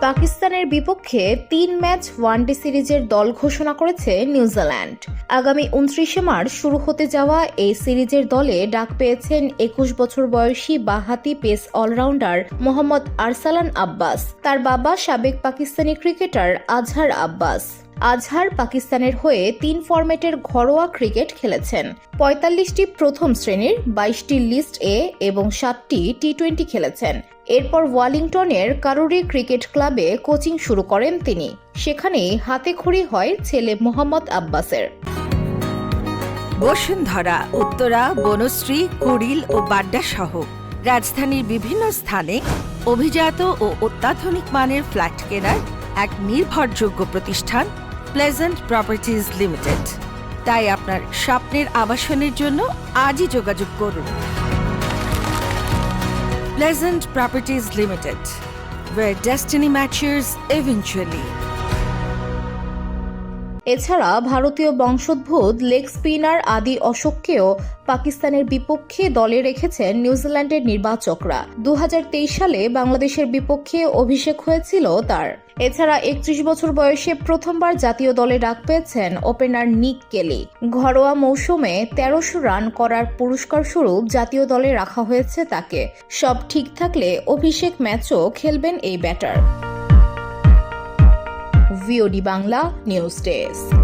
পাকিস্তানের বিপক্ষে ৩ match one day সিরিজের দল ঘোষণা করেছে নিউজিল্যান্ড। আগামী ২৯শে মার্চ শুরু হতে যাওয়া এই সিরিজের দলে ডাক পেয়েছেন ২১ বছর বয়সী বাঁহাতি পেস অলরাউন্ডার মোহাম্মদ আরসালান আব্বাস। তার বাবা সাবেক পাকিস্তানি ক্রিকেটার আজহার আব্বাস। আজহার পাকিস্তানের হয়ে ৩ ফরম্যাটের ঘরোয়া ক্রিকেট খেলেছেন। ৪৫টি প্রথম শ্রেণীর, ২২টি লিস্ট এ এবং ৭টি টি-২০ খেলেছেন। এরপর ওয়ালিংটনের কারুরি ক্রিকেট ক্লাবে কোচিং শুরু করেন তিনি। সেখানেই হাতেখড়ি হয় ছেলে মোহাম্মদ আব্বাসের। বসুন্ধরা, উত্তরা, বনশ্রী, কুড়িল ও বাড্ডা সহ রাজধানীর বিভিন্ন স্থানে অভিজাত ও অত্যাধুনিক মানের ফ্ল্যাট কেনার এক নির্ভরযোগ্য প্রতিষ্ঠান প্লেজেন্ট প্রপার্টিজ লিমিটেড। তাই আপনার স্বপ্নের আবাসনের জন্য আজই যোগাযোগ করুন। Pleasant properties limited, where destiny matches eventually. এছাড়া ভারতীয় বংশোদ্ভূত লেগ স্পিনার আদি অশোককেও পাকিস্তানের বিপক্ষে দলে রেখেছেন নিউজিল্যান্ডের নির্বাচকরা। ২০২৩ সালে বাংলাদেশের বিপক্ষে অভিষেক হয়েছিল তার। এছাড়া ৩১ বছর বয়সে প্রথমবার জাতীয় দলে ডাক পেয়েছেন ওপেনার নিক কেলি। ঘরোয়া মৌসুমে ১৩০০ রান করার পুরস্কার স্বরূপ জাতীয় দলে রাখা হয়েছে তাকে। সব ঠিক থাকলে অভিষেক ম্যাচও খেলবেন এই batter. VOD Bangla news desk.